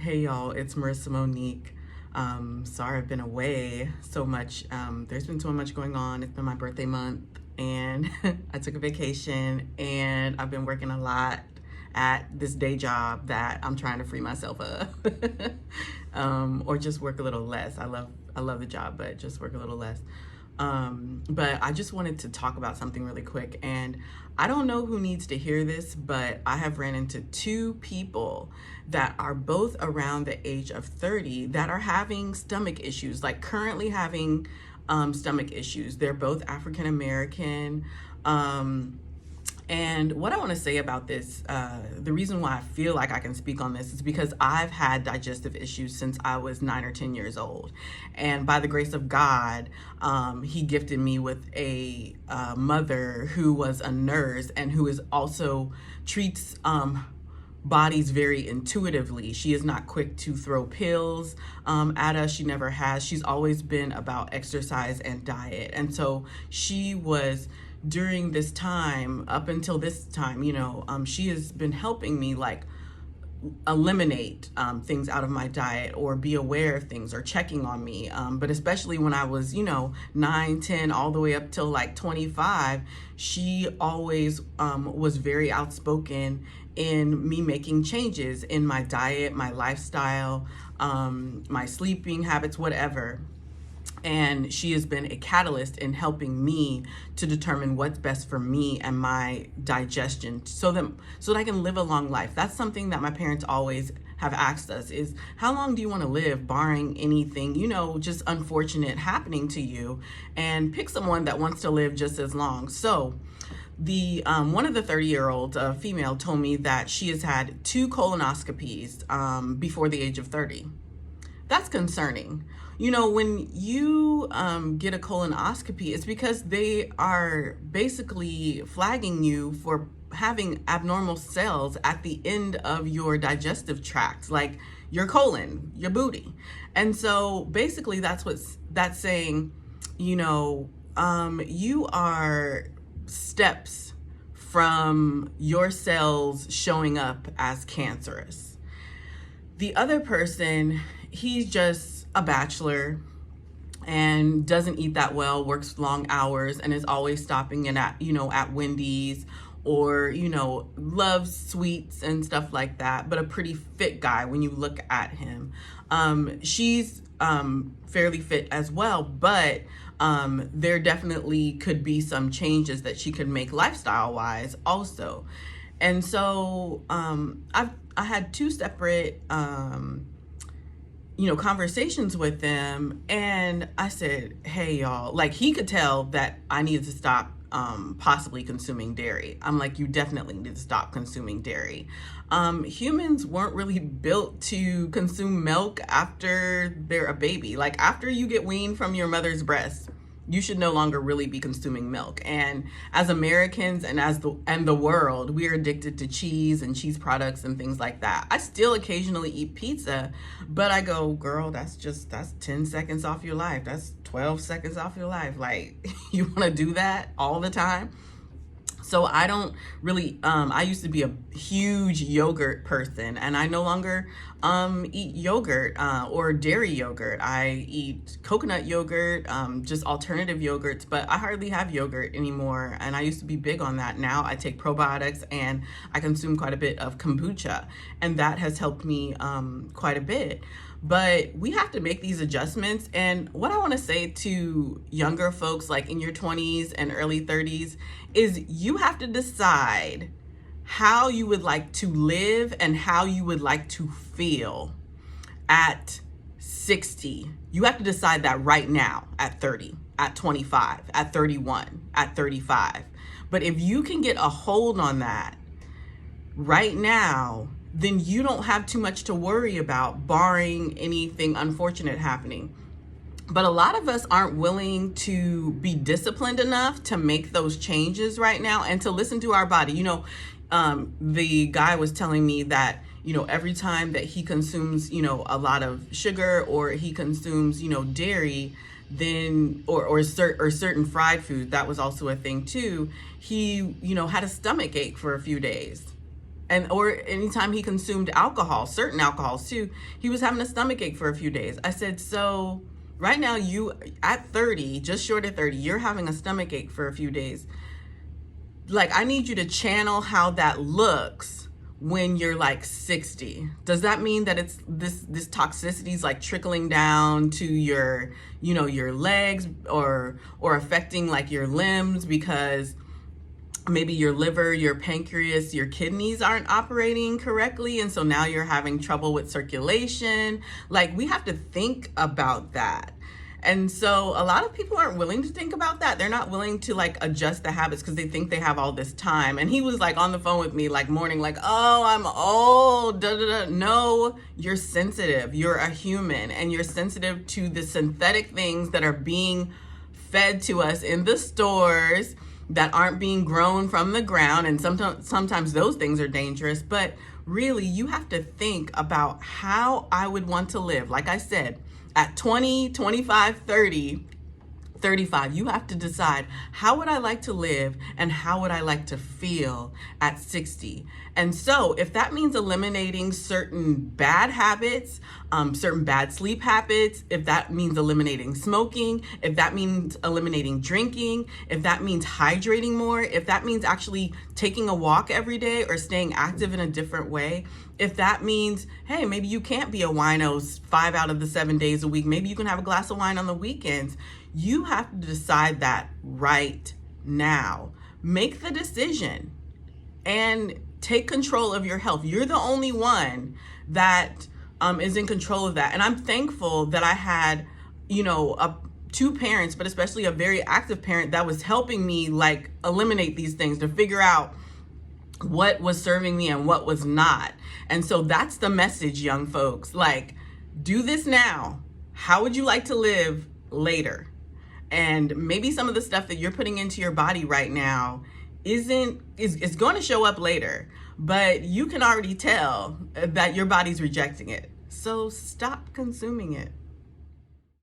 Hey y'all, it's Marissa Monique. Sorry I've been away so much. There's been so much going on. It's been my birthday month and I took a vacation and I've been working a lot at this day job that I'm trying to free myself of. Or just work a little less. I love the job, but just work a little less. But I just wanted to talk about something really quick. And I don't know who needs to hear this, but I have ran into two people that are both around the age of 30 that are having stomach issues, like currently having stomach issues. They're both African American. And what I want to say about this, the reason why I feel like I can speak on this is because I've had digestive issues since I was 9 or 10 years old. And by the grace of God, He gifted me with a mother who was a nurse and who is also treats bodies very intuitively. She is not quick to throw pills at us. She never has. She's always been about exercise and diet. And so she was during this time, up until this time, she has been helping me like eliminate things out of my diet or be aware of things or checking on me. But especially when I was, 9, 10, all the way up till like 25, she always was very outspoken in me making changes in my diet, my lifestyle, my sleeping habits, whatever. And she has been a catalyst in helping me to determine what's best for me and my digestion so that I can live a long life. That's something that my parents always have asked us is, how long do you want to live barring anything, just unfortunate happening to you, and pick someone that wants to live just as long. So the one of the 30-year-olds, female, told me that she has had 2 colonoscopies before the age of 30. That's concerning. When you get a colonoscopy, it's because they are basically flagging you for having abnormal cells at the end of your digestive tract, like your colon, your booty. And so basically that's saying, you are steps from your cells showing up as cancerous. The other person, he's just a bachelor and doesn't eat that well, works long hours, and is always stopping in at Wendy's or, loves sweets and stuff like that, but a pretty fit guy when you look at him. She's fairly fit as well, but there definitely could be some changes that she could make lifestyle wise also. And so I had 2 separate conversations with them, and I said, hey y'all, like he could tell that I needed to stop possibly consuming dairy. I'm like, you definitely need to stop consuming dairy. Humans weren't really built to consume milk after they're a baby. Like after you get weaned from your mother's breast, you should no longer really be consuming milk. And as Americans and the world, we are addicted to cheese and cheese products and things like that. I still occasionally eat pizza, but I go, girl, that's 10 seconds off your life. That's 12 seconds off your life. Like, you want to do that all the time? So I don't really, I used to be a huge yogurt person, and I no longer eat yogurt or dairy yogurt. I eat coconut yogurt, just alternative yogurts, but I hardly have yogurt anymore. And I used to be big on that. Now I take probiotics and I consume quite a bit of kombucha, and that has helped me quite a bit. But we have to make these adjustments. And what I want to say to younger folks, like in your 20s and early 30s, is you have to decide how you would like to live and how you would like to feel at 60. You have to decide that right now at 30, at 25, at 31, at 35. But if you can get a hold on that right now, then you don't have too much to worry about, barring anything unfortunate happening. But a lot of us aren't willing to be disciplined enough to make those changes right now and to listen to our body. The guy was telling me that, every time that he consumes, a lot of sugar or he consumes, dairy, then or certain fried food, that was also a thing too. He, had a stomach ache for a few days. And or anytime he consumed alcohol, certain alcohols too, he was having a stomach ache for a few days. I said, so right now you at 30, just short of 30, you're having a stomach ache for a few days. Like, I need you to channel how that looks when you're like 60. Does that mean that it's this toxicity is like trickling down to your, you know, your legs or affecting like your limbs because maybe your liver, your pancreas, your kidneys aren't operating correctly, and so now you're having trouble with circulation? Like, we have to think about that. And so a lot of people aren't willing to think about that. They're not willing to like adjust the habits because they think they have all this time. And he was like on the phone with me like morning, like, oh, I'm old. Da, da, da. No, you're sensitive. You're a human, and you're sensitive to the synthetic things that are being fed to us in the stores that aren't being grown from the ground. And sometimes those things are dangerous. But really, you have to think about how I would want to live. Like I said, at 20, 25, 30, 35, you have to decide, how would I like to live and how would I like to feel at 60? And so if that means eliminating certain bad habits, certain bad sleep habits, if that means eliminating smoking, if that means eliminating drinking, if that means hydrating more, if that means actually taking a walk every day or staying active in a different way, if that means, hey, maybe you can't be a wino 5 out of the 7 days a week, maybe you can have a glass of wine on the weekends. You have to decide that right now. Make the decision and take control of your health. You're the only one that is in control of that. And I'm thankful that I had, you know, two parents, but especially a very active parent that was helping me like eliminate these things, to figure out what was serving me and what was not. And so that's the message, young folks. Like, do this now. How would you like to live later? And maybe some of the stuff that you're putting into your body right now is going to show up later, but you can already tell that your body's rejecting it. So stop consuming it.